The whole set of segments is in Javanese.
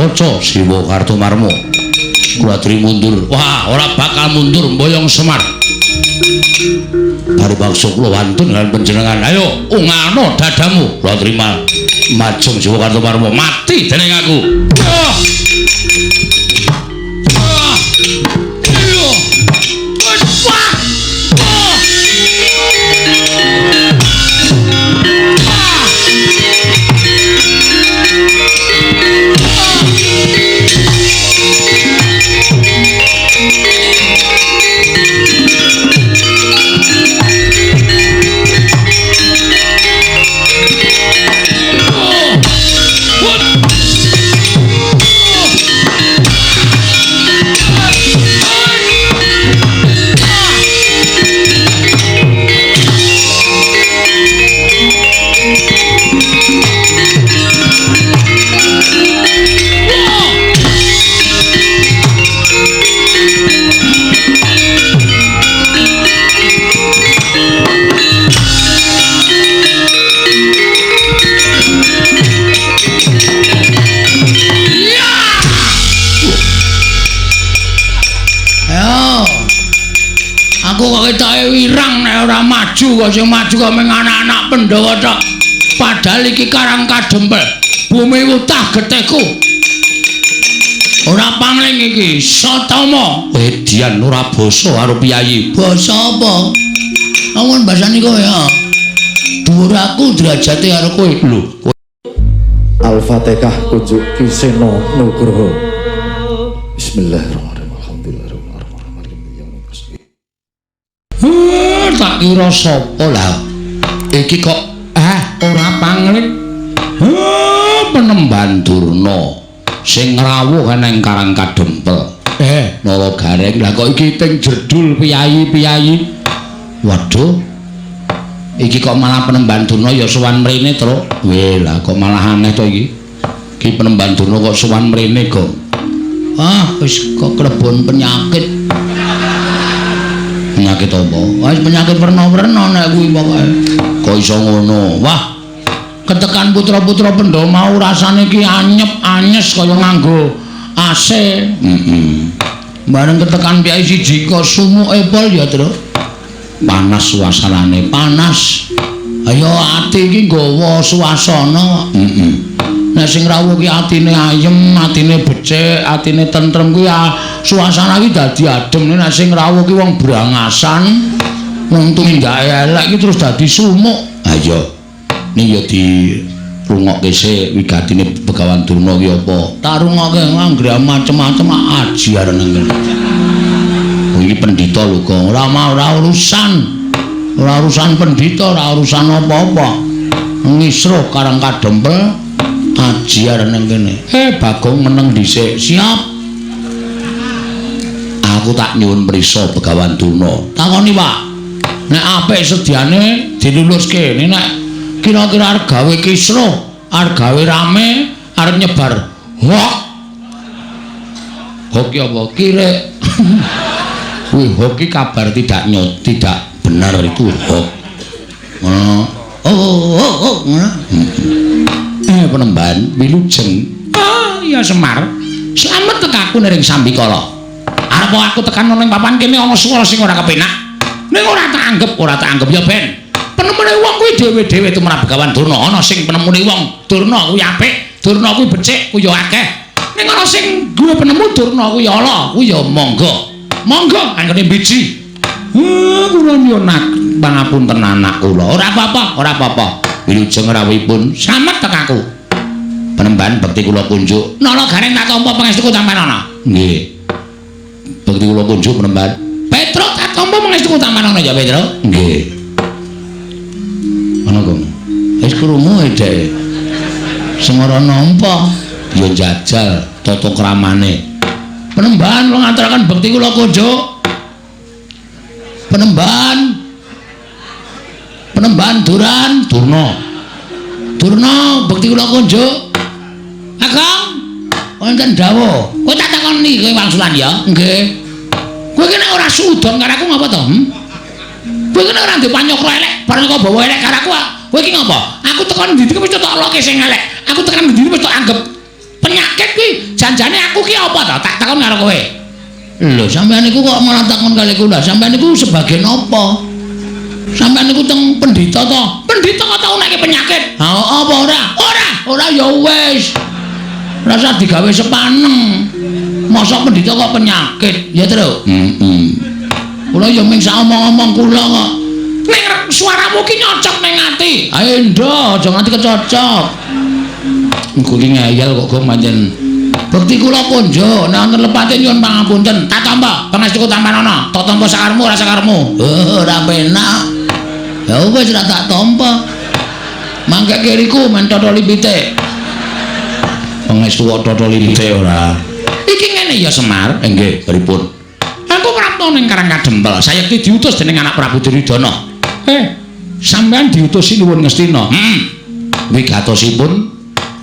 kaca Siwa Kartomarma. Kula aturi mundur. Wah, ora bakal mundur mboyong Semar. Paribaksa kula wantun lan panjenengan. Ayo, ungano dadamu. Kula terima majeng Siwa Kartomarma mati dening aku. Wirang nek ora maju kok sing maju kok mung anak-anak Pandhawa tok. Padahal iki Karang Kadempel, bumi utah getihku. Ora pangling iki, Satama. Edian ora basa karo piyayi. Basa apa? Amun basane kowe ya. Dhuwur aku derajate karo kowe lho. Al-Fatihah kunjuk Kisena Nugroho. Bismillahirrahmanirrahim. Tak kira sapa lah iki kok ora pangling Penemban Durna sing ngrawuh nang Karang Kadempel Nawa Gareng lah kok iki teng jedul piyayi-piyayi. Waduh iki kok malah Penemban Durna ya sowan mrene tru. Lah kok malah aneh to iki. Ki Penemban Durna kok sowan mrene kok. Wis kok klebon penyakit. Penyakit apa? Wis penyakit werna-werna nek kuwi pokoke. Kok iso ngono? Wah. Ketekan putra-putra Pandhawa mau rasane ki anyep anyes kaya nganggo AC. Bareng ketekan piyai siji kok sumuke pol ya, Tru. Panas suasanane, panas. Ayo ati iki nggawa suasana. Nek sing rawuh ki atine ayem, atine becik, atine tentrem kuwi suasana ki dadi adem. Nek sing rawuh ki wong brangasan, wong tumindak elek ki terus dadi sumuk. Ayo. Ning ya di rungokke sik wigatine Begawan Durna ki apa? Tak rungokke anggere macem-macem aji areng ngene. Iki pendhita lho kok ora urusan. Ora urusan pendhita, ora urusan apa-apa. Ngisruh Karang Kadempel aji areng kene. Bagong meneng dhisik. Siap. Aku tak nyuwun prisa Begawan Durna. Takoni, Pak. Nek apik sediane diluluske. Nek kira-kira arep gawe kisruh, arep gawe rame, arep nyebar hoax. Hoax apa? Kire. Kuwi hoax ki kabar tidak benar itu hoax. Penemban wilujeng. Ya Semar. Slamet tekaku ning Sambikala. Arep aku tekan ning papan kene ana swara sing ora kepenak. Ning ora tak anggap ya ben. Penemune wong kuwi dhewe-dhewe tumrap Begawan Durna. Ana sing penemune wong Durna kuwi apik, Durna kuwi becik, kuwi ya akeh. Ning ana sing duwe penemu Durna kuwi ala, kuwi ya monggo. Monggo anggone biji. Kula nyuwun pangapunten anak kula. Ora apa-apa. Wilujeng rawuhipun slamet tekaku. Penemban bekti kula kunjuk. Nala Gareng tak tampa pangestuku sampeyan ana. Nggih. Bekti kula kunjuk Penemban. Petruk tak tampa pangestuku sampeyan ana ya Petruk? Nggih. Ana kok. Wis krungu dhek. Semara nampa ya jajal tata kramane. Penemban kula ngaturaken bekti kula kunjuk. Penemban Durna bekti kula kunjuk. Agong wonten dawuh. Kowe tak takoni kowe wangsulan ya? Nggih. Kowe ki nek ora sudon karo aku ngapa to? Kowe ki nek ora ndek panyokro elek, bareng kok bawa elek karo aku. Kowe ki ngapa? Aku tekan ndi iki wis tak loke sing elek. Aku tekan ndi wis tak anggap penyakit kuwi Janjane aku ki apa to? Tak takon karo kowe. Lho, sampean niku kok malah takon kali kula. Sampean niku sebagian apa? Sampean niku teng pendhita to? Pendhita kok tau nek penyakit? Ha apa ora? Ora ya wis. Rasa digawe sepaneng. Mosok pendhita kok penyakit? Ya, Tru. Kula ya ming sak omong-omong kula kok. Ning suaramu ki nyocok ning ati. Ayo ndo, aja nganti kecocok. Engko ki ngeyel kok gong pancen. Bekti kula punjuk, nek wonten lepate nyuwun pangapunten. Tak tampa, pangestu tampanana. Tak tampa sakarmu ora sakarmu. Ora penak. Ya wis ora tak tampa. Mangke kiriku men totoli pitik. Pangestu kok totoli pitik ora. Iki ngene ya Semar, nggih, pripun? Aku prapta ning Karang Kadempel, sayekti diutus dening anak Prabu Duryudana. Sampean diutusi nuwun Ngastina. Wigatosipun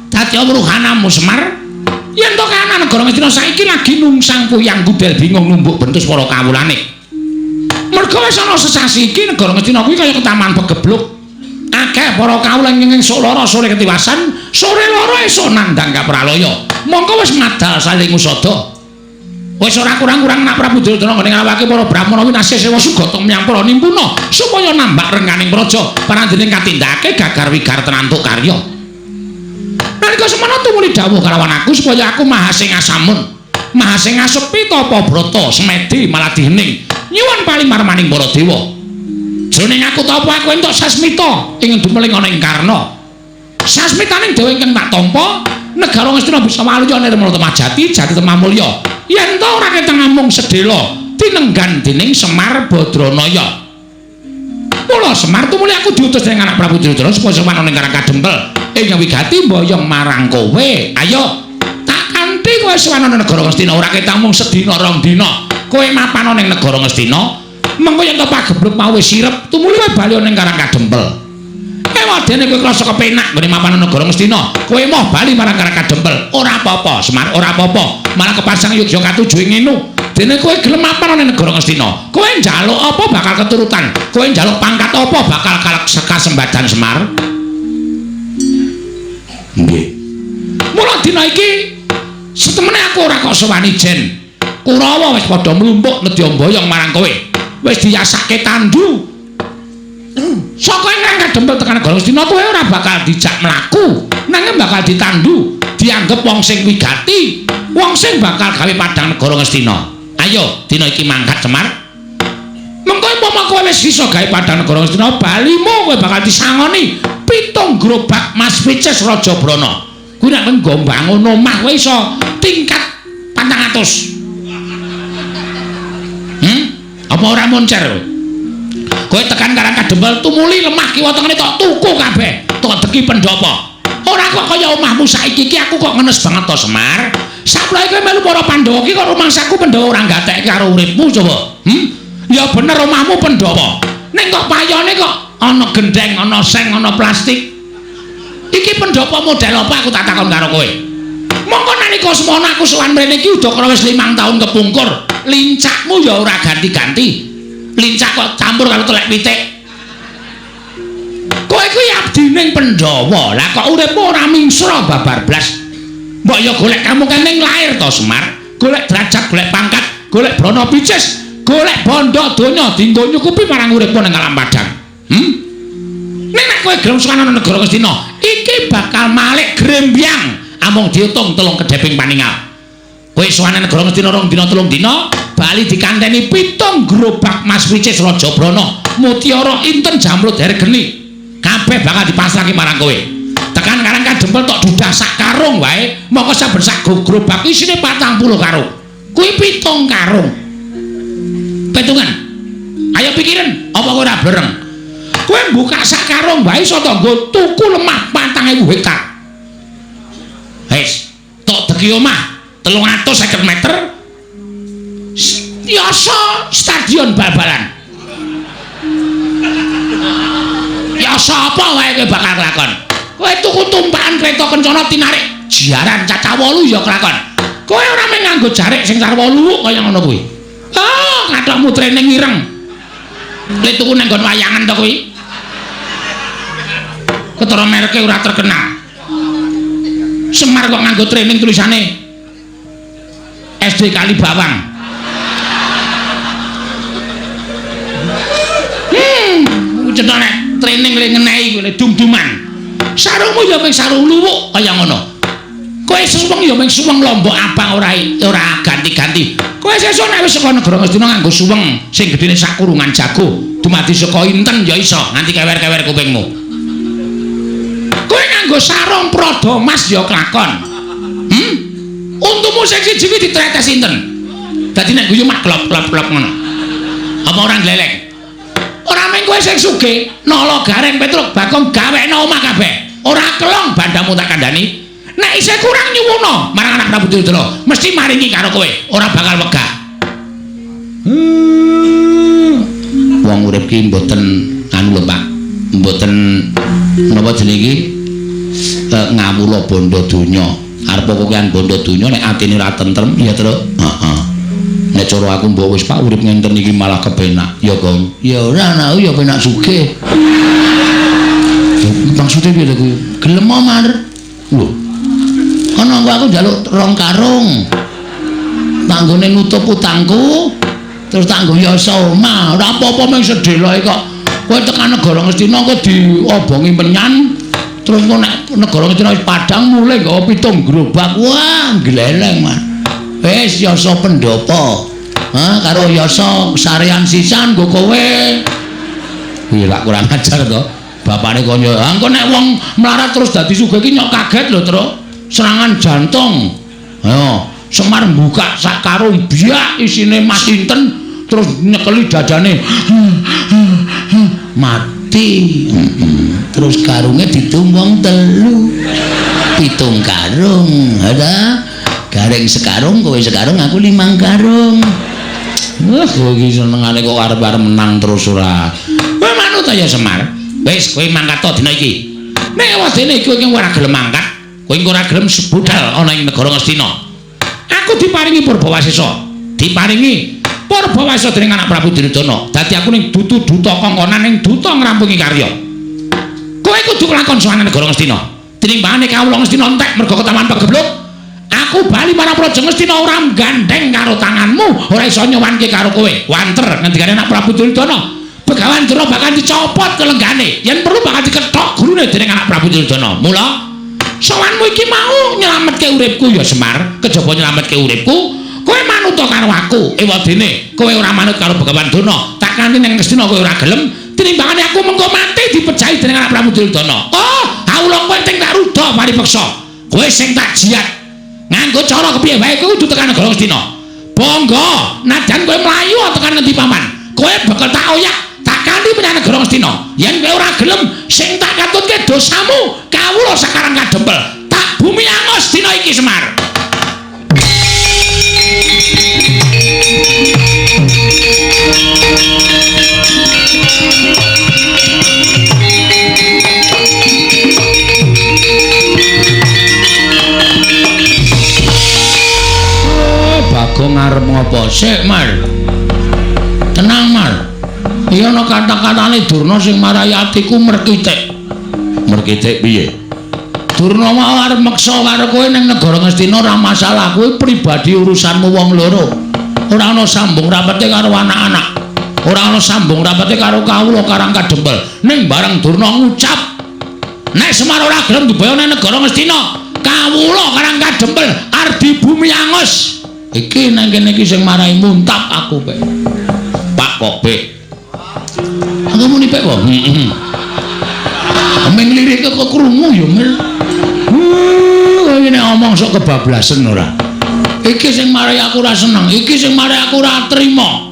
dadi mruhanamu Semar. Yen to kana negara Ngastina saiki lagi nungsang puyang gudel bingung numbuk bentus para kawulane. Mergo wis ana sesasi iki negara Ngastina kuwi kaya ketaman pegebluk. Akeh para kawula nging sok lara sore ketiwasan, sore lara esuk nandhang kapralaya. Mongko wis madal saling usada. Wis ora kurang-kurang nak Prabu Duryudana ngene ngawake para Brahmana winasih sewa sugata miyang para nimpuna supaya nambah rengganing praja parandening katindakake gagar wigar tenantuk karya. Nalika semana tumuli dawuh kalawan aku supaya aku mahasing asamun, mahasing asepi tapa brata semedi maladihening nyuwun palimarmaning para dewa. Jroning aku tapa aku entuk sasmita ing dumeling ana ing Karna. Sasmitaning dewe ingkang tak tampa negara Ngastina bisa waluya nirmala temajati jati temamulya. Yen to ora keteng amung sedhela tinenggan dening Semar Badranaya. Mula Semar tumuli aku diutus dening anak Prabu Duryudana supaya semana ning Karang Kadempel ing wigati mboyong marang kowe. Ayo tak kanthi kowe semana ning negara Ngastina ora keteng amung sedina rong dina. Kowe mapan ning negara Ngastina mengko yen to pagebluk mau wis sirep tumuli kowe bali ning Karang Kadempel. Wadene kowe krasa kepenak ngene mapan negara Ngastina. Kowe moh bali marang Karang Kadempel. Ora apa-apa, Semar, ora apa-apa. Malah kepasang Yogya katujuh ngenu. Dene kowe gelem mapan ning negara Ngastina. Kowe njaluk apa bakal keturutan. Kowe njaluk pangkat apa bakal kasembadan Semar. Nggih. Mula dina iki setemene aku ora kok sowani jen. Kurawa wis padha mlumpuk nedya mboyong marang kowe. Wis diyasake tandu. Saka Karang Kadempel tekan negara Ngastina kowe ora bakal dijak mlaku, nanging bakal ditandu, dianggep wong sing wigati, wong sing bakal gawe padang negara Ngastina. Ayo, dina iki mangkat Semar. Mengko umpama kowe wis iso gawe padang negara Ngastina, balimu kowe bakal disangoni 7 gerobak Mas Pices Raja Brana. Kuwi nek nggo mbangun omah kowe iso tingkat 400. Apa ora moncer kowe? Kowe tekan Karang Kadempel tumuli lemah kiwa tengene tok tuku kabeh, tok deki pendopo. Ora kok kaya omahmu saiki iki aku kok ngenes banget to Semar. Saplae kowe melu para Pandhawa iki kok rumangsaku Pandhawa ora gatek karo uripmu coba. Ya bener omahmu pendopo. Ning kok payone kok ana gendeng, ana seng, ana plastik. Iki pendopo model apa aku tak takon karo kowe. Mongko nalika semono aku sowan mrene iki udakara wis 5 taun kepungkur. Lincakmu ya ora ganti-ganti. Lincah kok campur karo telek pitik. Kowe kuwi abdining Pandhawa. Lah kok uripmu ora mingsra babar blas. Mbok ya golek kamu kening lair to Semar. Golek derajat, golek pangkat, golek brana picis, golek bondo donya dinggo nyukupi marang uripmu ning alam padang. Nek kowe gelem sowan ana negara Ngastina, iki bakal malik grembyang amung diutung 3 kedheping paningal. Kowe sowan negara Ngastina 2 dina 3 dina bali dikanteni 7 gerobak Mas Pices Raja Brana, mutiara inten jamrut hergeni. Kabeh bakal dipasrahke marang kowe. Tekan Karang Kadempel tok dudah sak karung wae, mongko saben sak gerobak isine 40 karung. Kuwi 7 karung. Petungan. Ayo pikirin, apa kowe ora blereng? Kowe buka sak karung wae iso to nggo tuku lemah 4.000 hektar. Wis, tok deki omah 350 meter. Yasa stadion bal-balan. Yasa apa wae kowe bakal kelakon. Kowe tuku tumpakan kereta kencana tinarik jiaran caca 8 ya kelakon. Kowe ora mung nganggo jarik sing car 8 kaya ngono kuwi. Oh, kathokmu training ireng. Kowe tuku nang nggon wayangan to kuwi. Ketara mereke ora terkenal. Semar kok nganggo training tulisane SD Kali Bawang. Cetone training le ngenehi kowe dum-duman. Sarungmu ya mung sarung luwuk kaya ngono. Kowe suweng ya mung suweng lombok abang ora ganti-ganti. Kowe sesuk nek wis saka negara Ngastina nganggo suweng sing gedene sak kurungan jago, dumadi saka inten ya iso nganti kewer-kewer kupingmu. Kowe nganggo sarung prada emas ya kelakon. Untumu sing siji kuwi ditretes inten. Dadi nek guyu mak klop-klop ngono. Apa ora gleleng? Ora mung kowe sing sugih, nala gareng Petruk Bagong gawekno omah kabeh. Ora kelong bandamu tak kandhani. Nek isih kurang nyuwuna marang anak Prabu Duryudana, mesti maringi karo kowe, ora bakal wegah. Wong urip ki mboten anu lho Pak. Mboten napa jenenge iki ngawula bondo donya. Arep kokean bondo donya nek atine ora tentrem ya terus heeh. Nek cara aku mbok wis Pak urip ngenten iki malah kepenak. Ya Gong. Ya ora ana ya penak sugih. Maksudnya piye kuwi? Gelem mar. Lho. Ana aku njaluk rong karung. Tanggone nutup utangku. Terus tanggo yasa omah. Ora apa-apa mung sedeloke kok. Kowe tekan negara Ngastina kok diobongi menyan. Terus kok nek negara Ngastina wis padang mulai nggawa 7 gerobak. Wah, gleleng, Man. Wis yasa pendopo. Karo yasa sarean sisan nggo kowe. Kuwi lak kurang ajar to. Bapane kaya engko nek wong melarat terus dadi sugih ki nyok kaget lho, Tru. Serangan jantung. Ayo, Semar buka sak karung biak isine Mas Inten terus nyekeli dadane. Mati. Terus karungnya ditumbang 3. 7 karung. Ada gareng sekarung, kowe sekarung, aku 5 karung. Wah, kowe iki senengane kok arep-arep menang terus ora. Kowe manut ya Semar. Wis kowe mangkat to dina iki. Nek wadene kowe ora gelem mangkat, kowe ora gelem sebudal ana ing negara Ngastina. Aku diparingi Purbawasesa. Diparingi Purbawasesa dening anak Prabu Duryudana. Dadi aku ning dutu duta kongkonan ning duta ngrampungi karya. Kowe kudu kelakon sowan negara Ngastina. Tinimbangane kawula Ngastina entek mergo ketaman pegebluk. Aku bali marang Praja Ngastina ora gandeng karo tanganmu, ora iso nyowanke karo kowe. Wanter ngendikane anak Prabu Duryudana. Begawan Dura bakal dicopot kelenggane. Yen perlu bakal dikethok gurune dening anak Prabu Duryudana. Mula sowanmu iki mau nyelametke uripku ya Semar, kejaba nyelametke uripku, kowe manut karo aku. Ewadene kowe ora manut karo Begawan Duna. Tak kanthi ning Ngastina kowe ora gelem, tinimbangane aku mengko mati dipejahi dening anak Prabu Duryudana. Oh, kawula kowe ting tak ruda paripeksa. Kowe sing tak jiat. Nganggo cara kepiye wae kowe kudu tekan negara Ngastina. Bangga, najan kowe mlayu tekan ngendi paman. Kowe bakal tak oyak. Kanthi menyang negara Ngastina, yen kowe ora gelem sing tak katutke dosamu, kawula sakarang kadempel, tak bumi angus dina iki Semar. Bagong arep ngopo sik, Mar? Tenang, Mar. Iya ana kata-katane Durna sing marai atiku merkitik. Merkitik piye? Durna mau arep meksa karo kowe ning negara Ngastina ora masalah, kowe pribadi urusanmu wong loro. Ora ana sambung rapete karo anak-anak. Ora ana sambung rapete karo kawula Karang Kadempel. Ning bareng Durna ngucap, nek Semar ora gelem diboyo ning negara Ngastina, kawula Karang Kadempel arep di bumi angus. Iki nang kene iki sing marai muntap aku, Pak. Pak kok, Pak. Aku muni pek kok. Meng lirik kok krungu ya, Mil. Ini ngomong sok kebablasan ora. Iki sing marai aku ora seneng, iki sing marai aku ora trima.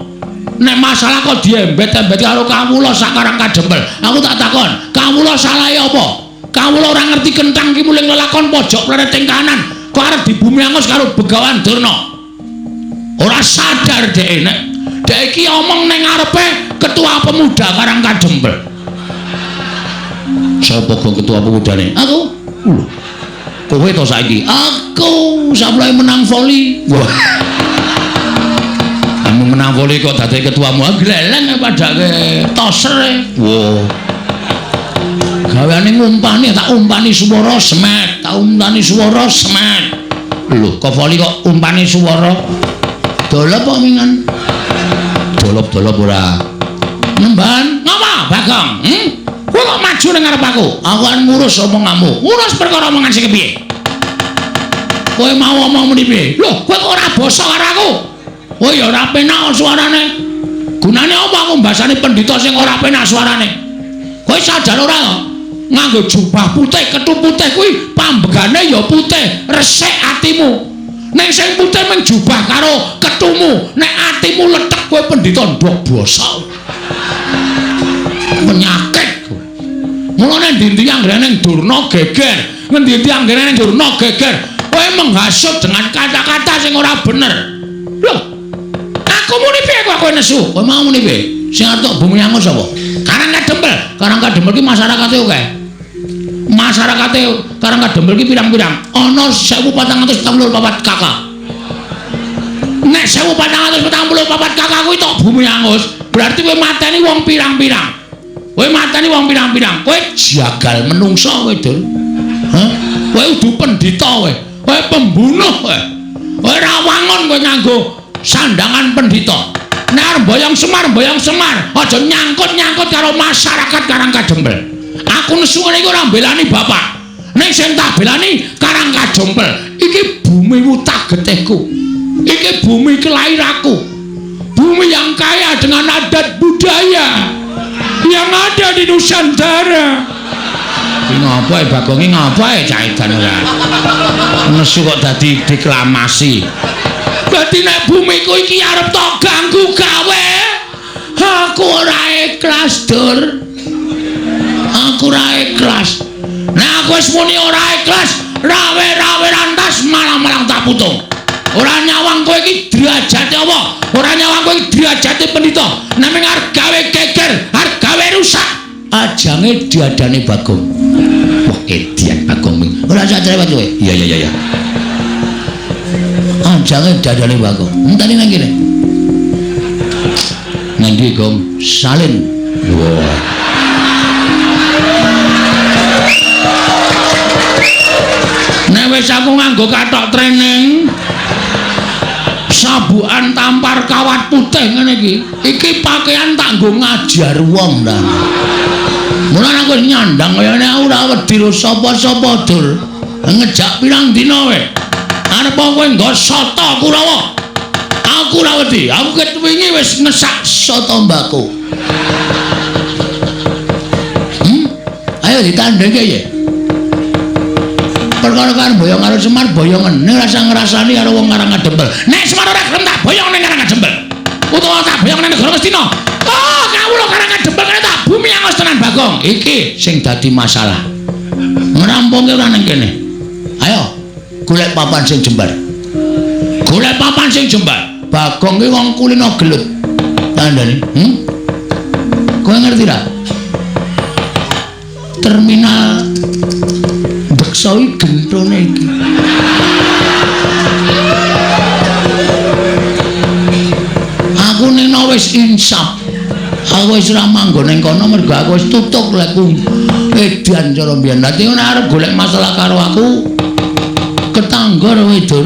Nek masalah kok diembet-embet karo kawula Sakarang Kadempel. Aku tak takon, kawula salahe apa? Kawula ora ngerti kentang ki muling lelakon pojok plereting kanan. Kok arep di bumi angus karo Begawan Durna. Ora sadar dhek nek dhek iki omong ning ngarepe ketua pemuda Karang Kadempel. Sapa kok ketua pemudane? Aku. Kowe to saiki? Aku sampai menang voli. Wah. Kamu menang voli kok dadi ketuamu gleleng padake toser. Wow. Gaweane ngumpani tak umpani swara semet, tak umpani swara semet. Lho, kok voli kok umpane swara. Dolop kok mingan. Dolop-dolop ora. Nemban, ngapa, Bagong? Kowe kok maju ning ngarep aku? Aku kan ngurus omonganmu. Ngurus perkara omongan sing kepiye? Kowe mau omong muni piye? Lho, kowe kok ora basa karo aku? Oh ya ora penak suarane. Gunane apa aku mbasani pendhita sing ora penak suarane? Kowe sadar ora kok? Nganggo jubah putih, kethu putih kuwi pambegane ya putih, resik atimu. Nek sing putih mung jubah karo kethumu, nek atimu letek kowe pendhita ndok basa. Penyakit kowe. Mulane ndi-ndi anggere Durna geger, ngendi-endi anggere Durna geger. Kowe menghasut dengan kata-kata sing ora bener. Lho. Aku muni piye kowe nesu? Kowe mau muni piye? Sing atok bumi angus sapa? Karangkadempel. Karangkadempel ki masyarakate akeh. Masyarakate Karangkadempel ki pirang-pirang? Ana 1444 kakak. Nek 1444 kakak kuwi tok bumi angus, berarti kowe mateni wong pirang-pirang. Kowe mateni wong pirang-pirang. Kowe jagal menungso kowe, Dur. Hah? Kowe udu pendhita kowe. Kowe pembunuh kowe. Kowe ra wangun kowe nganggo sandangan pendhita. Nek arep boyong Semar, aja nyangkut-nyangkut karo masyarakat Karangkadempel. Aku nesu ngene iki ora mbelani bapak. Nek sing tak belani Karangkadempel. Iki bumi wutak getihku. Iki bumi kelahiranku. Bumi yang kaya dengan adat budaya yang ada di Nusantara. Iki ngapa ya Bagong, iki ngapa ya cah edan ora? Nesu kok dadi deklamasi. Dadi nek bumiku iki arep tok ganggu gawe. Aku ora ikhlas, Dur. Aku ora ikhlas. Nek aku wis muni ora ikhlas, rawe-rawe rantas malang-malang tak putung. Ora nyawang kowe iki derajate apa? Ora nyawang kowe iki derajate pendhita. Nek arep gawe geger, arep gawe rusak. Ajange diadane Bagong. Wah, edian Bagong. Ora sadar wae kowe. Iya. Ajange diadane Bagong. Enteni nang kene. Nang ndi, Gong? Salin. Wah. Nek wis aku nganggo kathok training sabukan tampar kawat putih ngene iki pakaian tak nggo ngajar wong ta. Mulane aku nyandang kaya ngene ora wedi sapa-sapa, Dur. Ngejak pirang dina wae. Arep kowe nggo soto Kurawa. Aku ora wedi. Aku ket wingi wis ngesak soto mbako. Ayo ditandheke ya. Perkara kan boyong karo Semar boyongan. Nek rasa ngrasani karo wong Karangkadempel. Nek Semar ora gelem tak boyong ning Karangkadempel. Utawa tak boyong ning negara Ngastina. Oh, kawula Karangkadempel kene tak bumi angus tenan Bagong. Iki sing dadi masalah. Ngrampungke ora ning kene. Ayo, golek papan sing jembar. Golek papan sing jembar. Bagong ki wong kulino gelut. Tandane, kowe ngerti ra? Terminal Deksoi gentone iki. Aku neno wis insaf. Aku wis ora manggon ning kono mergo aku wis tutuk lekku. Edan cara mbiyen. Dadi nek arep golek masalah karo aku ketanggor kowe, Dur.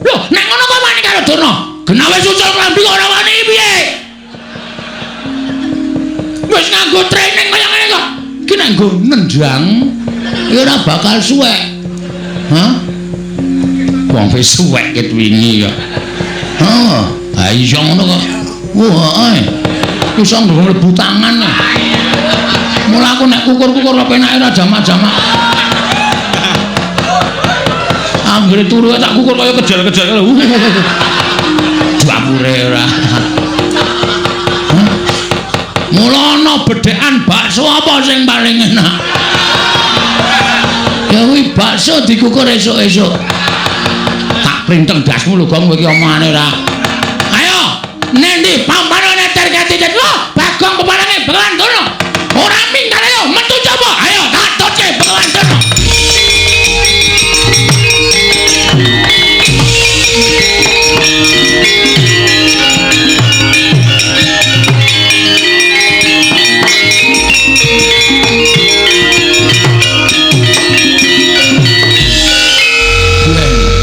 Lho, nek ngono kok wani karo Durna? Genawe susul klambi ora wani piye? Wis nganggo training kaya ngene kok. Ki nek nggo nendang iki ora bakal suwek. Hah? Wong wis suwek ket wingi kok. Oh, ha iso ngono kok. Wah, iso mlebu tangan. Mula aku nek kukur-kukur kepenake ora jamak-jamak. Anggere turu tak kukur kaya kejel-kejel. Dapure ora. Mula ana bedhekan bakso apa sing paling enak? Ya kuwi bakso dikukur esuk-esuk. Tak printeng dasmu lho, Gong, kowe iki omongane ora. Ayo, nendi pampanane terkati-kati. Lho, Bagong peparange Bengawan Durna. Ora minggal ayo metu coba. Ayo tak toce Bengawan Durna.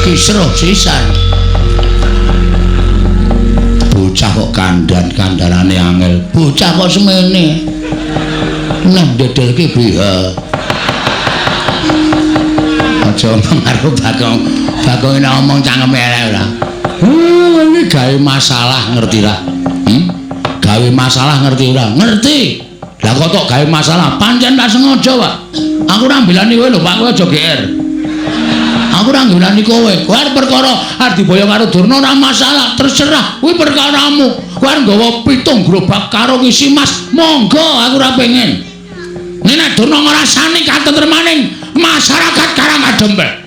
Kisruh bocah kok kandharane angel. Bocah kok semene. Nah dedelke BH. Aja omong karo Bagong. Bagong nek omong cangkeme elek ora. Iki gawe masalah ngerti ra? Gawe masalah ngerti ora? Ngerti. Lah kok tok gawe masalah pancen tak sengaja, Pak. Aku ora mbelani kowe lho, Pak, kowe aja GR. Aku ora mbelani kowe. Kowe arep perkara arep diboyo karo Durna ora masalah, terserah. Kuwi perkaramu. Kowe arep nggawa 7 gerobak karo ngisi Mas. Monggo, aku ora pengen. Nek Durna ngrasani katentremaning masyarakat Karanggadempel.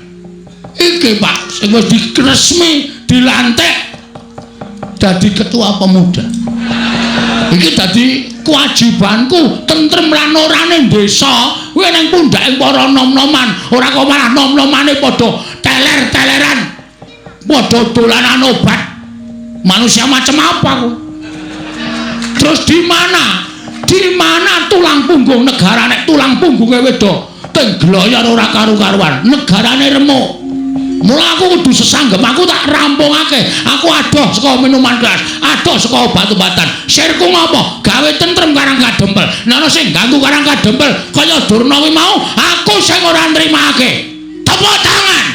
Iki, Pak, sing wis diresmi dilantik dadi ketua pemuda. Iki dadi kewajibanku tentrem lan orane desa kuwi nang pundhake para nom-noman ora kok malah nom-nomane padha teler-teleran padha dolanan obat manusia macam apa ku terus di mana tulang punggung negara nek tulang punggunge wedok teng gloyor ora karu-karuan negarane remuk. Mula aku kudu sesanggem, aku tak rampungake. Aku adoh saka minuman keras, adoh saka obat-obatan. Sirku ngopo? Gawe tentrem Karanggadempel. Nek ana sing ganggu Karanggadempel kaya Durna kuwi mau, aku sing ora nrimake. Tepuk tangan.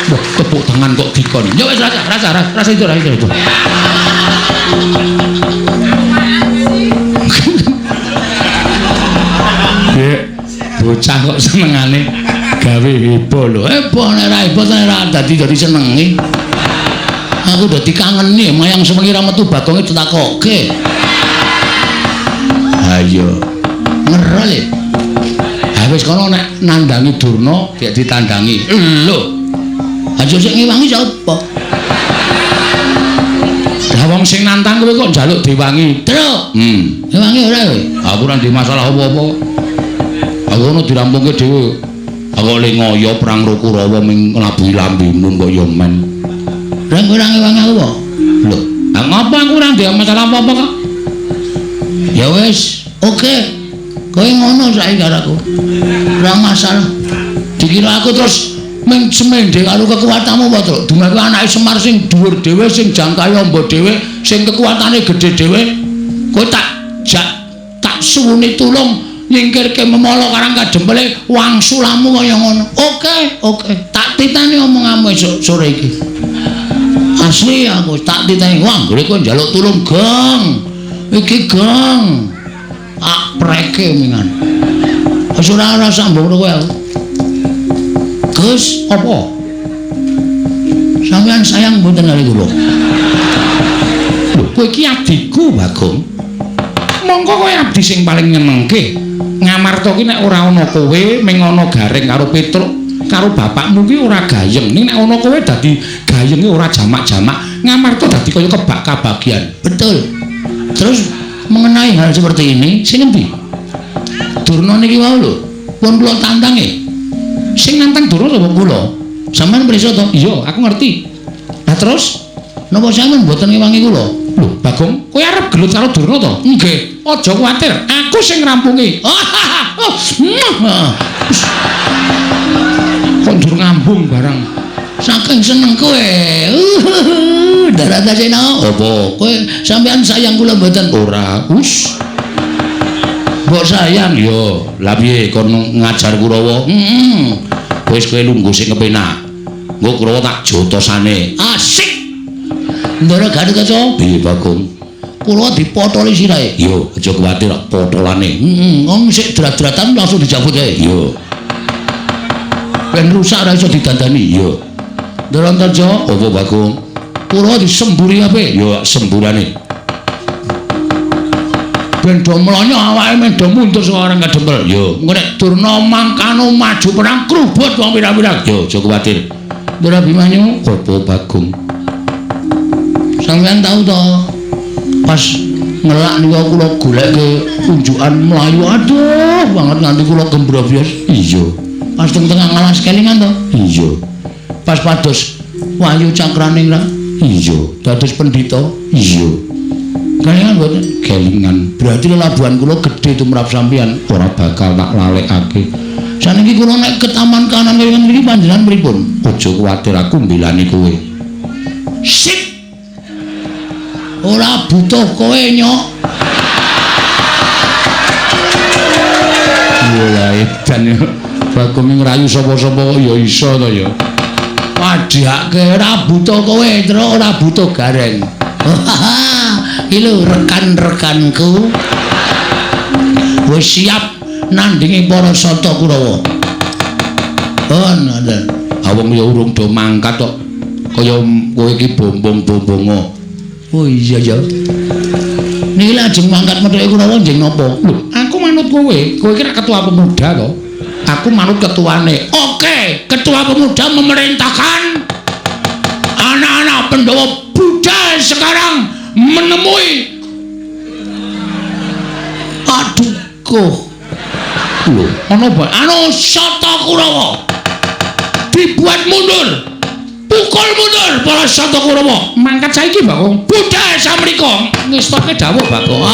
Wah, tepuk tangan kok dikon. Ya wis rasa itu. Bocah kok senengane gawe heboh lho. Heboh nek ra heboh ora dadi senengi. Aku dadi kangeni mayang sewengi ra metu Bagonge ditakokke. Ayo. Ngerol. Ha wis kono nek nandangi Durna gek ditandangi. Lho. Aja sik ngiwangi sapa? Lah wong sing nantang kowe kok njaluk diwangi. Truk. Ngiwangi ora kowe? Aku ora ndek masalah apa-apa. Aku ono dirampungke dhewe. Aku le ngoyo perang Kurawa ming nglabuhi lambemu kok ya men. Reng kowe ora ngewangi aku kok. Lho, ngapa aku ora ndek masalah apa-apa kok? Ya wis, oke. Kowe ngono saiki karo aku. Ora masalah. Dikira aku terus ming semendhe karo kekuatanmu apa to? Dumaku anake Semar sing dhuwur dhewe, sing jangkae amba dhewe, sing kekuatane gedhe dhewe. Kowe tak suwuni tulung nyingkirke memala Karanggadempel wangsulamu kaya ngono. Oke. Tak titani omonganmu esuk sore iki. Asli aku tak titani. Wah, golek kowe njaluk tulung, Gong. Iki Gong. Preke mingan. Wis ora sambung kowe aku. Gus, apa? Sampeyan sayang mboten kali kula. Lho, kowe iki adikku, Bagong. Monggo kowe abdi sing paling nyenengke. Ngamarta ki nek ora ana kowe ming ana Gareng karo Petruk karo bapakmu ki ora gayeng. Ning nek ana kowe dadi gayenge ora jamak-jamak. Ngamarta dadi kaya kebak kabagian. Betul. Terus mengenai hal seperti ini sing endi? Durna niki wau lho. Pun kula tantange. Sing nantang Durna sapa kula? Sampeyan prisa to? Iya, aku ngerti. Lah terus napa sampeyan mboten ngewangi kula? Lho, Bagong, kowe arep gelut karo Durna to? Nggih. Aja kuwatir, aku sing ngrampungi. Kok ndur ngambung barang. Saking seneng kowe. Darat asena. Apa? Kowe sampean sayang kula mboten? Ora. Wis. Mbok sayang yo. Lah piye kon ngajar Kurawa? Wis kowe lungguh sing kepenak. Engko Kurawa tak jotosane. Asik. Ndara gak ada kaca. Piye Bagong? Kula dipotoli sirahe. Yo, aja kuwatir potolane. Wong sik drat-dratan langsung dicabut ae. Yo. Ben rusak ora iso didandani. Yo. Ndara kaca. Apa Bagong? Kula disemburi apik. Yo, semburane. Ben do mlonyo awake men do mundur saka Karanggadempel. Yo, engko nek Durna mangkano maju perang krubut wong pirang-pirang. Yo, aja kuwatir. Ndara Bimanyu, apa Bagong? Sampeyan tahu to? Pas ngelak niku kula goleke unjukan mlayu aduh banget nganti kula gembrobyos. Iya. Pas teng tengah ngalas kelingan to? Iya. Pas pados Wahyu Cakraning ra? Iya. Dados pendhita? Iya. Kelingan mboten? Kelingan. Berarti lelabuhan kula gedhe tumrap sampeyan ora bakal tak lalekake. Saniki kula nek ke taman kanan kelingan niki panjenengan pripun? Aja kuwatir aku mbelani kowe. Sip. ora butuh kowe nyok. Lah edan ya. Bagong ngrayu sapa-sapa ya iso to ya. Padhake ora butuh kowe, terus ora butuh gareng. Iki lho rekan-rekanku. Wis siap nandingi para Sata Kurawa. Oh, ngoten. Awong ya urung do mangkat kok. Kaya kowe iki bombong-bombongo. Oh iya ya. Niki lajeng mangkat medheke Kurawa njeng napa? Lho, aku manut kowe. Kowe iki ketua pemuda to. Aku manut ketuane. Oke, ketua pemuda memerintahkan anak-anak Pandhawa Buddha sekarang menemui. Aduh, kok. Lho, ana apa? Anu Sata Kurawa. Dibuat mundur. Pukul mundur para Sata Kurawa. Mangkat saiki, Bagong. Buddha samrika. Ngestoke dawuh, Bagong.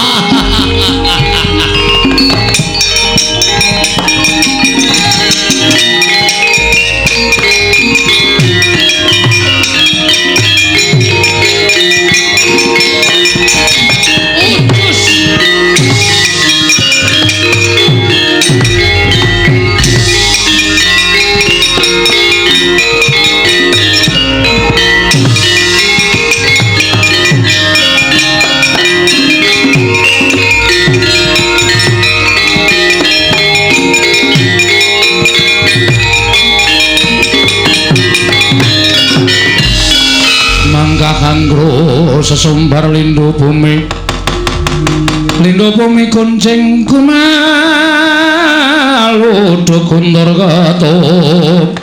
Kangro sesumbar lindhu bumi kuncing kumalu dukundur katup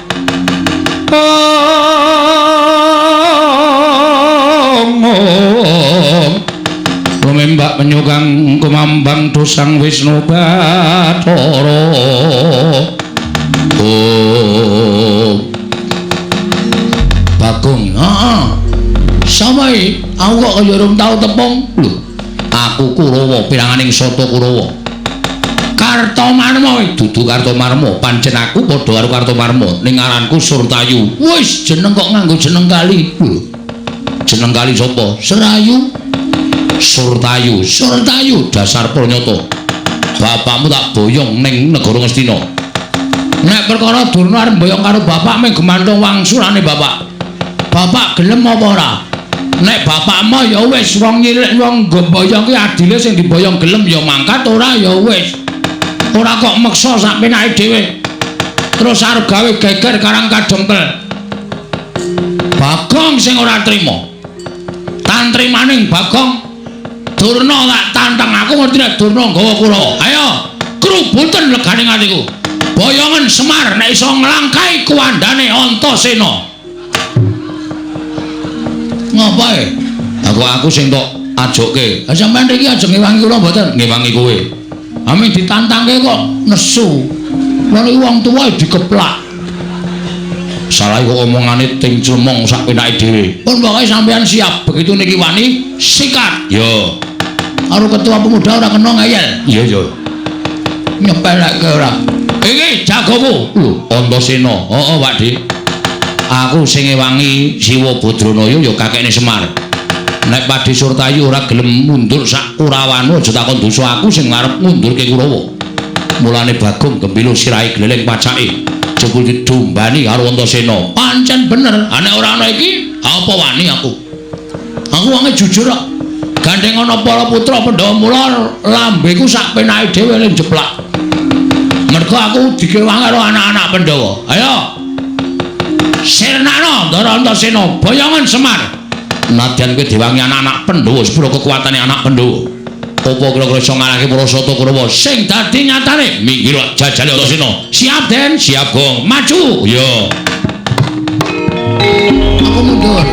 rumembak penyugang kumambang dosang Wisnu Bathara Bagong samai aku kok kaya urung tau tepung lho aku Kurawa piranganing Sata Kurawa Kartomarma dudu Kartomarma pancen aku padha karo Kartomarma ning aranku Surtayu wis jeneng kok nganggo jeneng kali lho jeneng kali sapa Serayu Surtayu dasar pranyata bapakmu tak boyong ning negara Ngastina nek perkara Durna arep boyong karo bapak mung gemantung wangsulane bapak gelem apa ora nek bapak mah ya wis wong nyilik wong ngboyong ki adile sing diboyong gelem ya mangkat ora ya wis ora kok meksa sak penake dhewe terus arep gawe geger karang kadongkel Bagong sing ora trima tantrimaning Bagong Durna tak tantang aku ngerti nek Durna nggawa Kurawa ayo krubunten leganing atiku boyongan Semar nek iso nglangkai kuwandane Antasena ngapae? Aku sing tok ajoke. Lah sampean iki aja ngewangi kula mboten? Ngewangi kowe. Ame ditantangke kok nesu. Lah iki wong tuwa dikeplak. Salah kok omongane ting clemong sak penake dhewe. Pun pokoke sampean siap. Begitu niki wani sikat. Yo. Karo ketua pemuda ora kena ngeyel. Iya yo. Nyepelekke ora. Iki jagomu. Lho, Antasena. Heeh, Pakde. Aku sing ngewangi Siwa Badranaya ya kakekne Semar. Nek Pakde Surtayu ora gelem mundur sak Kurawana aja takon dosa aku sing ngarep mundurke Kurawa. Mulane Bagong gembilo sirahe gleleng pacake. Jebul didombani karo Antasena. Pancen bener, nek ora ana iki apa wani aku. Aku wonge jujur kok. Gandeng ana para putra Pandhawa mula lambeku sak penake dhewe ning jeplak. Mergo aku dikewang karo anak-anak Pandhawa. Ayo. Sirnana Ndara Antasena boyongan Semar. Nadyan kowe diwangi anak-anak Pandhawa sepuro kekuatane anak Pandhawa. Apa kira-kira iso ngalahke para Sata Kurawa sing dadi nyatane minggir jajale Antasena. Siap Den, siap Gong. Maju. Yo. Aku mundur.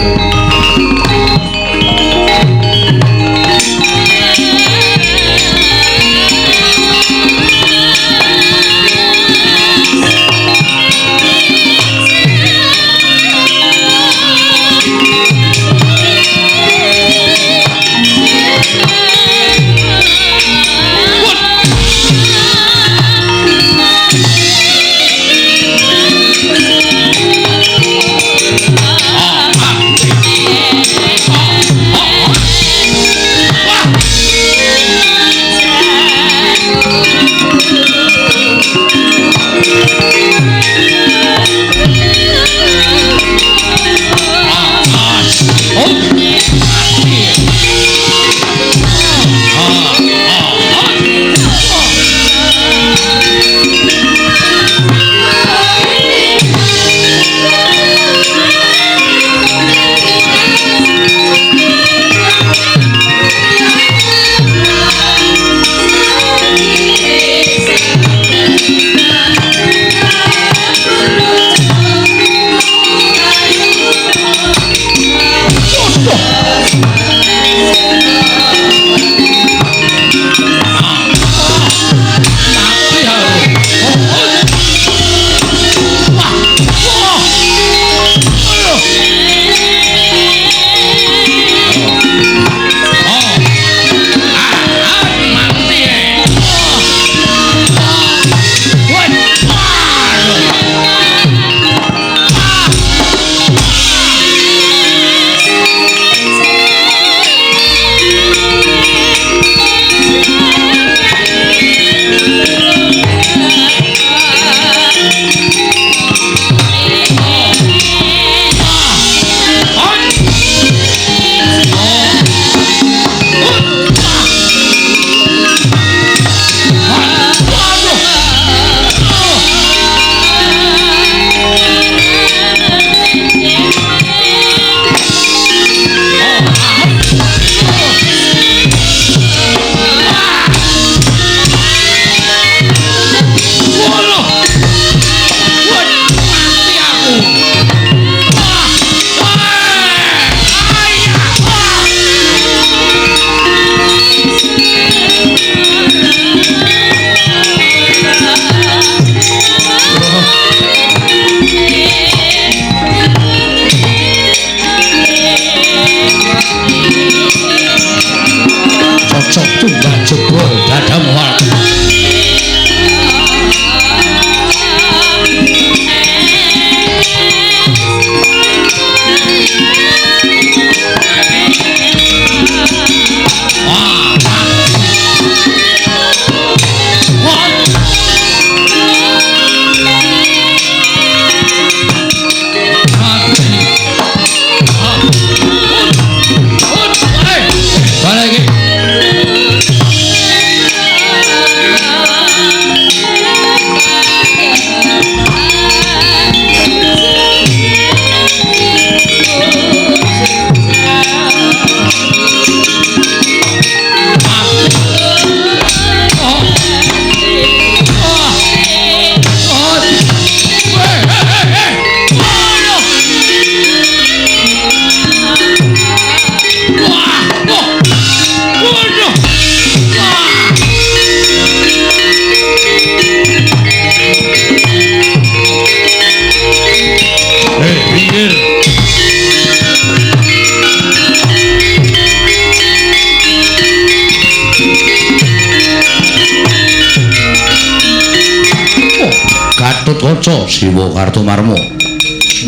Siwa Kartomarmo.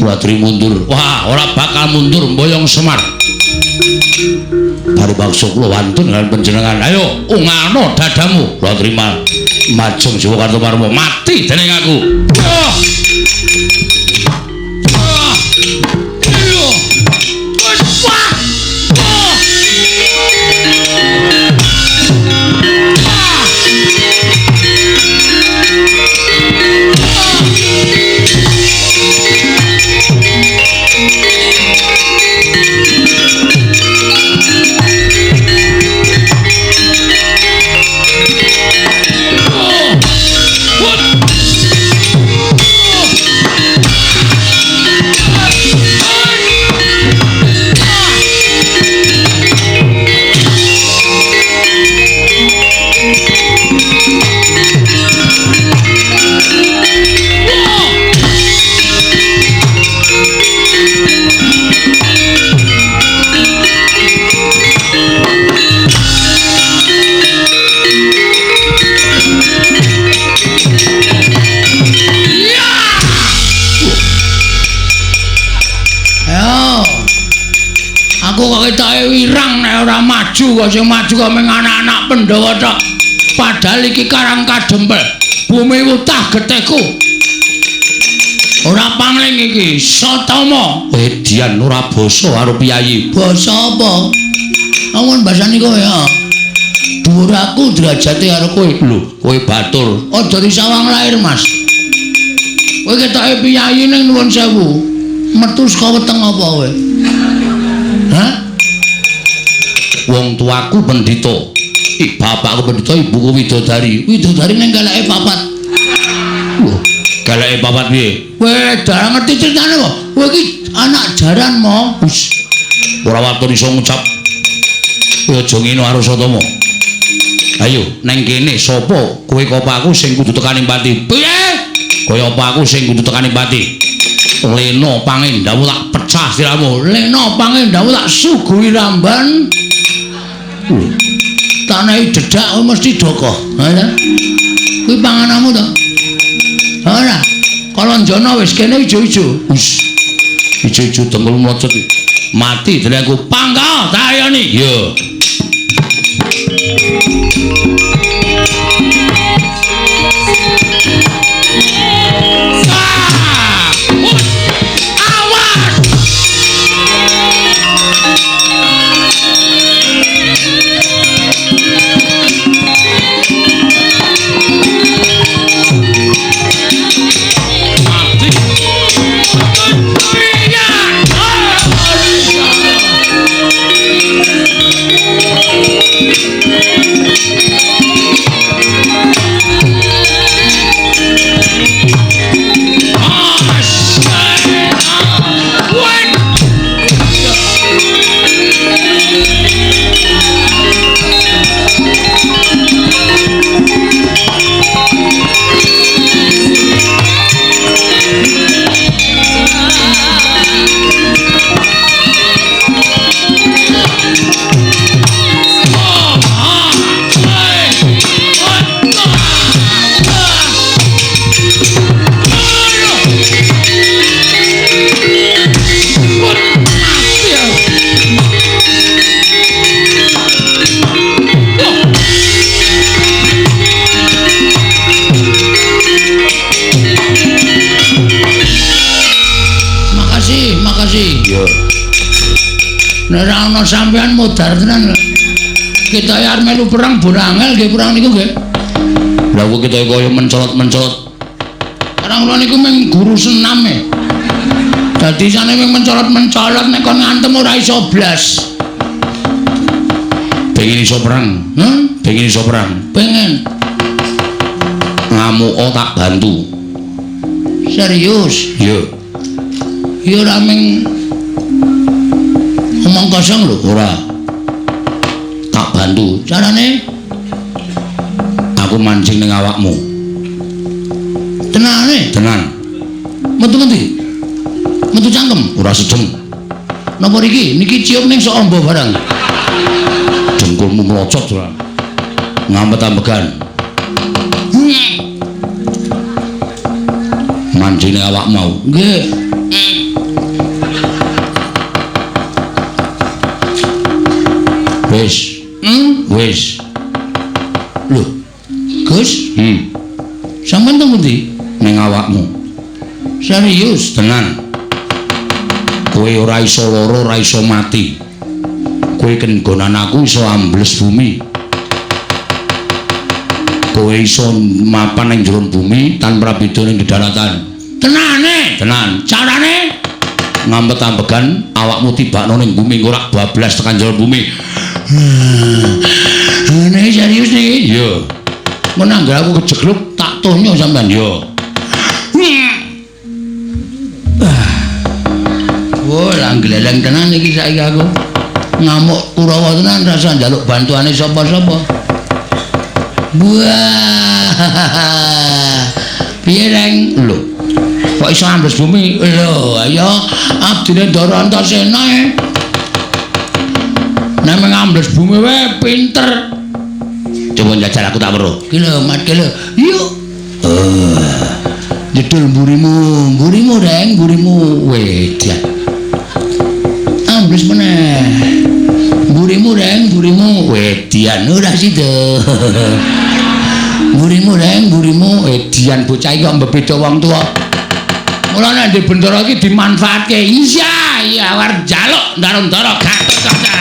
Kula aturi mundur. Wah, ora bakal mundur mboyong Semar. Bari bakso kula wantun dengan panjenengan. Ayo, ungano dadamu. Kula terima majeng Siwa Kartomarmo mati dening aku. Aku kok ketoke wirang nek ora maju kok sing maju kok mung anak-anak Pandhawa tok. Padahal iki Karang Kadempel, bumi utah getekku. Ora pangling iki, Satama. Edian ora basa karo piyayi. Basa apa? Amun basani kowe ya. Dhuwur aku derajate karo kowe. Lho, kowe batur. Aja disawang lair, Mas. Kowe ketoke piyayi ning nuwun sewu. Metu saka weteng apa kowe? Hah? Wong tuaku pendhita. Bapakku pendhita, ibuku widodari. Widodari ning galake papat. Lho, galake papat piye? Kowe ora ngerti critane kok. Kowe iki anak jaran mo. Wis. Ora watun iso ngucap. Kowe aja ngene karo Satama. Ayo, neng kene sapa? Kowe apa aku sing kudu tekaning pati? Piye? Kaya apa aku sing kudu tekaning pati? Leno Pangendhawu tak pecah siramu. Leno Pangendhawu tak suguhi ramban. Tanahe dedak mesti dokoh. Ha ya. Kuwi pangananmu to? Ora. Kalonjana wis kene ijo-ijo. Wis. Ijo-ijo dengkul mlocot. Mati dene aku panggal tak ayani. Yo. Nek ora ana sampean modar tenan. Kita arep melu perang Borangel nggih perang niku nggih. Lah kok kita kaya mencolot-mencolot. Karang kula niku mung guru senam e. Dadi sane mung mencolot-mencolot nek kon ngantem ora iso blas. Pengen iso perang? Pengen iso perang? Pengen. Ngamuka tak bantu. Serius? Yo. Yo ora mung omong kosong lho, ora. Tak bantu. Carane aku mancing ning awakmu. Tenane? Tenan. Metu ngendi? Metu cangkem? Ora sejem. Napa niki cium ning sok amba barang. Dengkulmu mlocot ora. Ngampet ambegan. manjine awak mau. Nggih. Wis. Wis. Lho. Gus? Sampeyan teng pundi? Ning awakmu. Serius tenan. Kowe ora iso lara, ora iso mati. Kowe kenggonan aku iso ambles bumi. Kowe iso mapan ning jero bumi tanpa beda ning daratan. Tenane, tenan. Carane ngampet-ampegan awakmu tibakno ning bumi ora bablas tekan jero bumi. Ini serius nih? Iya. Menanggal aku kejegluk tak tonyo sampean yo. Wah, langgeleleng tenan iki saiki aku. Ngamuk Kurawa tenan rasa njaluk bantuane sapa-sapa. Wah. Piye reng? Lho. Kok iso ambles bumi? Lho, ayo abdine Ndara Antasena. Nek ngambles bumi wae pinter. Coba njajal aku tak weruh. Ki lho, Mat ki lho. Yuk. Jedul mburimu reng, mburimu wedan. Ambles meneh. Mburimu reng, mburimu wedian ora sida. Mburimu reng, mburimu wedian bocah iki kok mbeda wong tuwa. Mula nek ndek bendara iki dimanfaatke. Iya, war njaluk ndara-ndara Gatot-Kaca.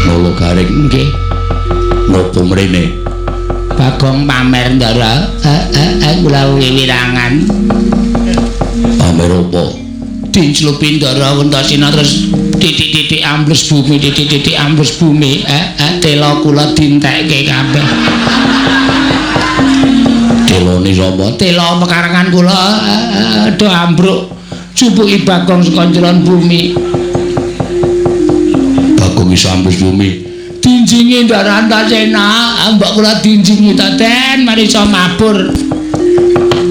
Nolo garing nggih. Napa mrene? Bagong pamer Ndara. Kula wiwirangan. Pamer apa? Dicelupin Ndara Antasena terus titik-titik ambles bumi, titik-titik ambles bumi. Tela kula dintekke kabeh. Telone sapa? Tela pekarangan kula do ambruk. Cupuki Bagong saka njeron bumi. Bagong iso ambles bumi. Dinjingi Ndara Antasena, mbok kula dinjingi ta Den, mari iso mabur.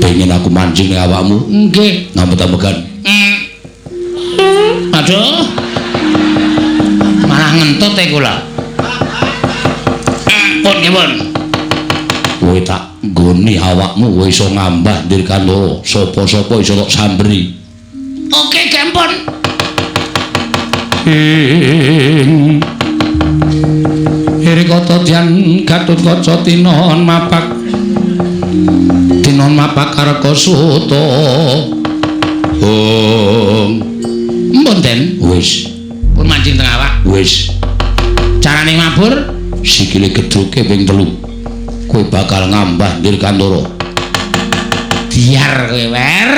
Pengen aku mancing ning awakmu? Nggih. Ngampet-ampegan. Aduh. Malah ngentut e kula. Pun nggih. Kowe tak nggoni awakmu kowe iso ngambah Dirgantara. Sapa-sapa iso tak sambri. Oke, Kempon. Irikata Dyan Gatotkaca tinon mapak. Tinon mapak Karkasuta. Mboten wis. Pun mancing teng awak. Wis. Carane mabur sikile gedhuke ping 3. Kowe bakal ngambah Dirgantara. Biar kowe wer.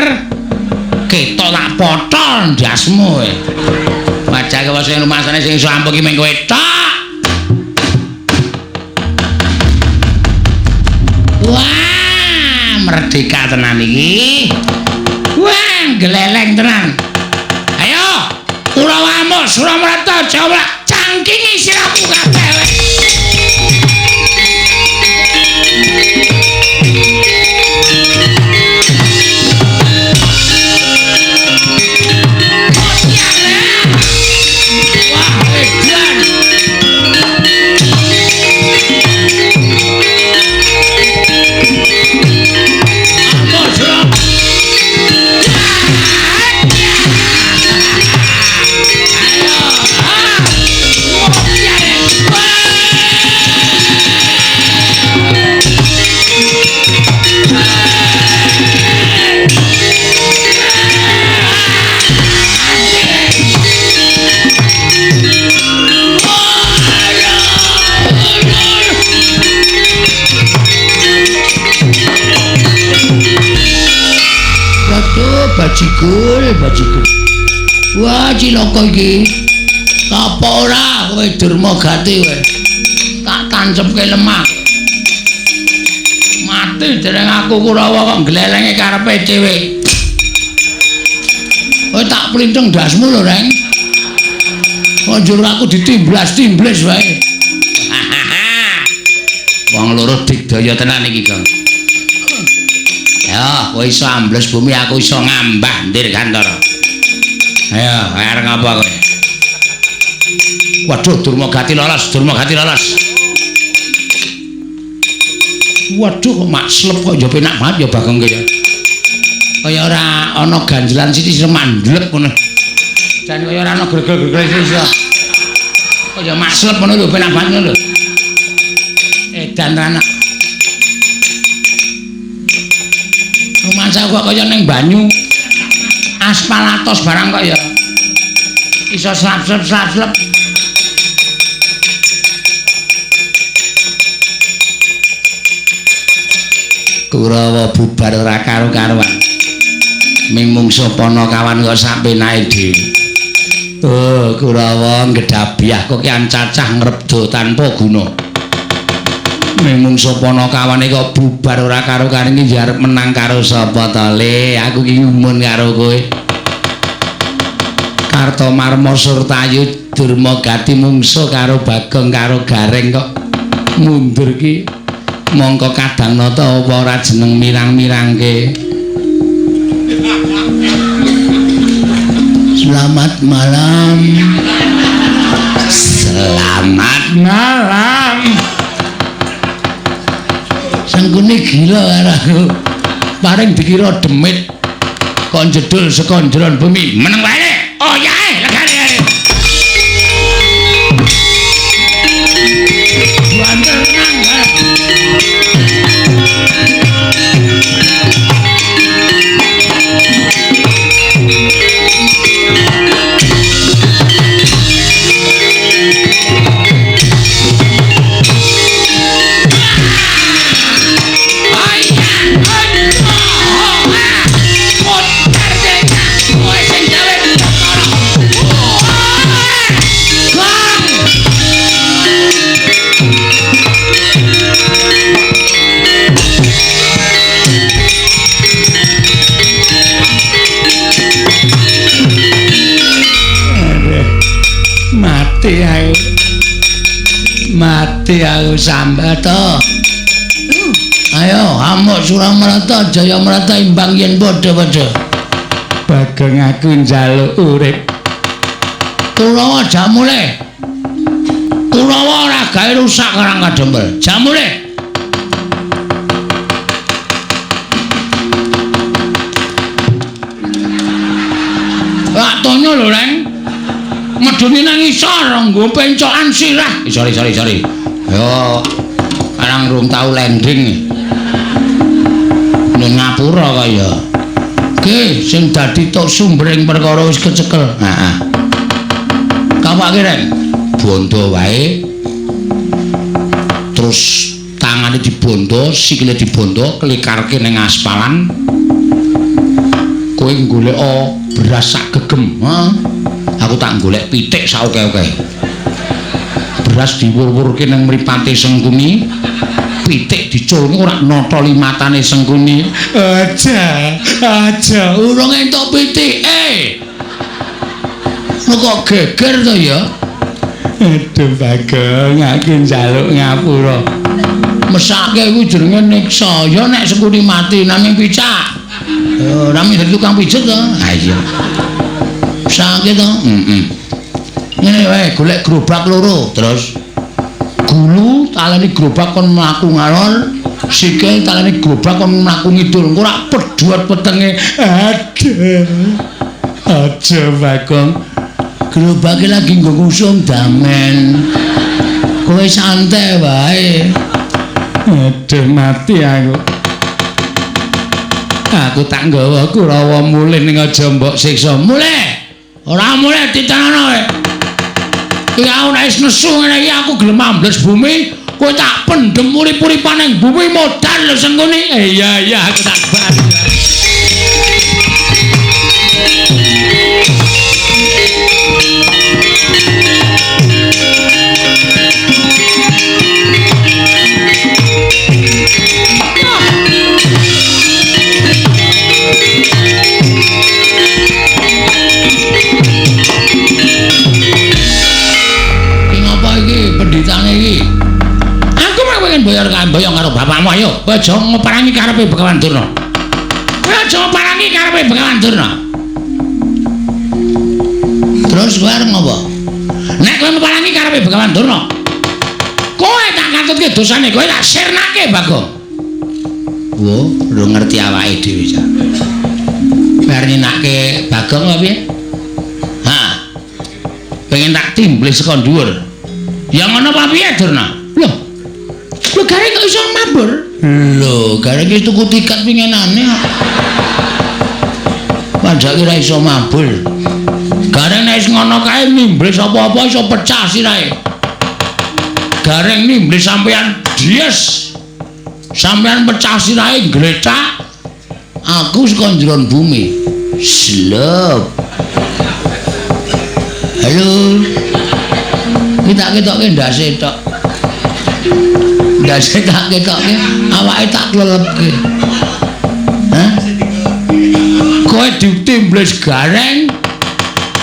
Ketok tak potol ndasmu kowe. Wajake wis sing rumasane sing iso ampuh ki mung kowe tok. Wah, merdeka tenan iki. Wah, geleleng tenan. Ayo, Kurawamu, Suramarta, Jawa, cangkingi siramu kabeh. Bajigur. Wah, cilaka iki. Apa ora kowe Durmagati kowe? Tak tancepke lemah. Mati dereng aku Kurawa kok glelenge karepe dhewe. Kowe tak plinteng dasmu lho, Reng. Kok njur aku ditimblas-timblis wae. Wong loro digdaya tenan iki, Kang. Ayo, kowe iso ambles bumi, aku iso ngambah ndir Gantara. Ayo, arep ngapa kowe? Waduh, Durmagati lolos, Durmagati lolos. Waduh, kok mak slep kok ya penak banget ya Bagong ki ya. Kaya ora ana ganjelan sithik mandlep ngono. Dan kaya ora ana gregel-gregel iso. Kaya mak slep ngono lho, penak banget lho. Edan anak. Rumansa kok kaya ning banyu. Aspal atos barang kok ya. Iso slap-slap. Kurawa bubar ora karo-karuan. Ming mungsuh Panakawan kok sampenake dhewe. Oh, Kurawa nggedabiah kok ki ancacah ngrebdo tanpa guna. Ming mungsuh Panakawane kok bubar ora karo-karuan iki arep menang karo sapa to, Le? Aku ki ngumun karo kowe. Kartomarma Surtayu Durmagati mungsuh karo Bagong karo Gareng kok mundur ki. Mongko kadang nata apa ora jeneng mirang-mirangke. Selamat malam. Selamat malam. Sengkune gila karo paring dikira demit kok jedul saka njeron bumi. Meneng wae. Oh yae, legane. Wanten mati aku Sambata. Ayo amuk Suramarata Jayamarata imbang yen padha-padha. Bagong aku njaluk urip. Kurawa jamule. Kurawa ora gawe rusak karang kadempel. Jamule. Wak tonyo lho, Reng. Meduni nang isor nggo pencokan sirah. Sorry. Yo arang rung tau landing. Ning ngapura kaya. Ki sing dadi tok sumbering perkara wis kecekel. Heeh. Kawake Reng. Bondo wae. Terus tangane dibondo, sikile dibondo, klikarke ning aspalan. Kowe golek beras sak gegem, ha? Aku tak golek pitik sauke-oke. Beras diwur-wurke nang mripate Sengkuni, pitik diculke ora nata limatane Sengkuni. Aja, urung entuk pitike. Kok geger to ya? Aduh Bagong, aku njaluk ngapura. Mesake kuwi jenenge niksa. Ya nek Sengkuni mati namung picak. Rame dadi tukang pijet to? Ha iya. Sakit to? Ngene wae, golek gerobak loro, terus gulu taleni gerobak kon mlaku ngalor, sikil taleni gerobak kon mlaku ngidul. Engko ora peduat petenge. Aja Bagong. Gerobake lagi nggo ngusung damen. Kowe santai wae. Aduh mati aku. Aku tak nggawa Kurawa mulih ning aja mbok siksa. Mulih. Ora mulih ditanana kowe. Kuwi aku nek wis nesu ngene iki aku gelem ambles bumi, kowe tak pendhem urip-uripan ning bumi modal lho Sengkuni. Iya aku tak bali. Penditane iki. Aku mah pengen bayar karo bapakmu ayo. Aja ngoparangi karepe Begawan Durna. aja parangi karepe Begawan Durna. Terus kowe arep ngopo? Nek kowe parangi karepe Begawan Durna, kowe tak katutke dosane, kowe tak sirnake Bagong. Wo, lu ngerti awake dhewe cah. Bar nyenake Bagong apa piye? Ha. Pengen tak timblis saka dhuwur. Ya ngono apa piye, Durna? Loh. Lho gareng kok iso mabur? Lho, gareng iki tuku tiket pingenane. Padahal ora iso mabur. Gareng nek wis ngono kae nimblis apa-apa iso pecah sirahe. Gareng nimblis sampean dies. Sampean pecah sirahe glecak. Aku saka njeron bumi. Slep. Halo. Kita ketoke ndase tok. Ndase tak ketoke awake tak klelepke. Hah? Kowe ditimbles gareng.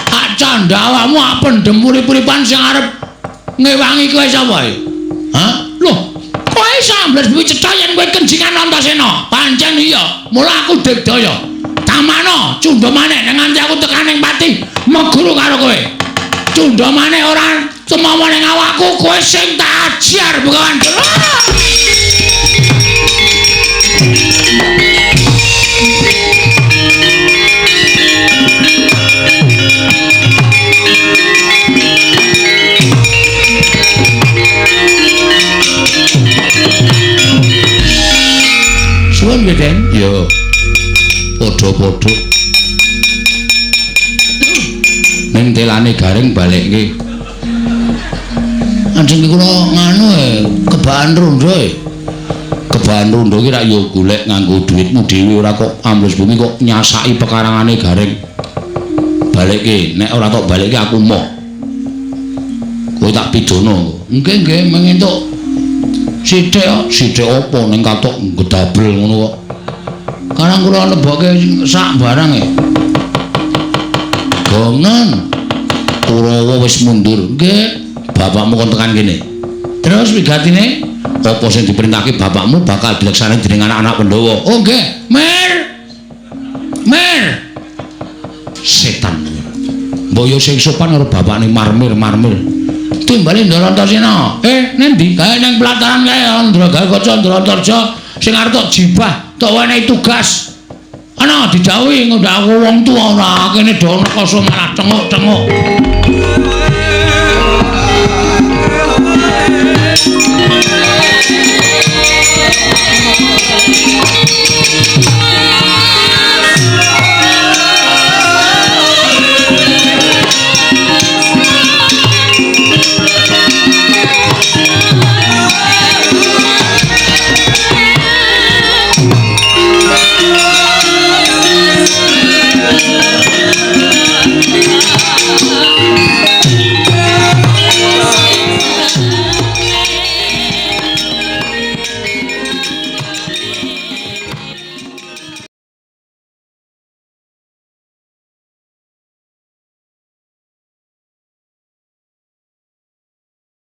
Tak candha awakmu ak pendem urip-uripan sing arep ngewangi kowe sapa e? Hah? Loh, kowe sambles kuwi cetha yen kowe kenjingan Antasena. Pancen iya, mula aku digdaya. Tamano, cundha maneh nganti aku tekaning pati meguru karo kowe. Cundha maneh ora temomo ning awakku, kowe sing tak ajar Begawan Durna. Suwun nggih, Den. Ya. Padha-padha. Ning telane gareng balekke. Anjing iki kula nganu kebahan rondo e. Kebahan rondo iki rak yo golek nganggo dhuwitmu dhewe ora kok ambles bumi kok nyasaki pekarangane gareng. Balekke, nek ora tok balekke aku moh. Kowe tak pidana. Nggih, mengentuk sithik apa ning katok gedabel ngono kok. Karang kula lebokke sak barang e. Gongen. Kurawa wis mundur. Nggih. Bapakmu kon tekan kene. Terus wigatine apa sing diperintahke bapakmu bakal dilaksanani dening anak-anak Pandhawa. Oh nggih, Mir. Setan. Mbok yo sing sopan karo bapakne marmir. Timbali Ndara Antasena. Nendi? Kae nang pelataran kae Andragaca Andratarja sing arep tok jibah, tok wenehi tugas. Ana didhawuhi ngundak aku wong tuwa ora kene do nekoso malah cenguk-cenguk.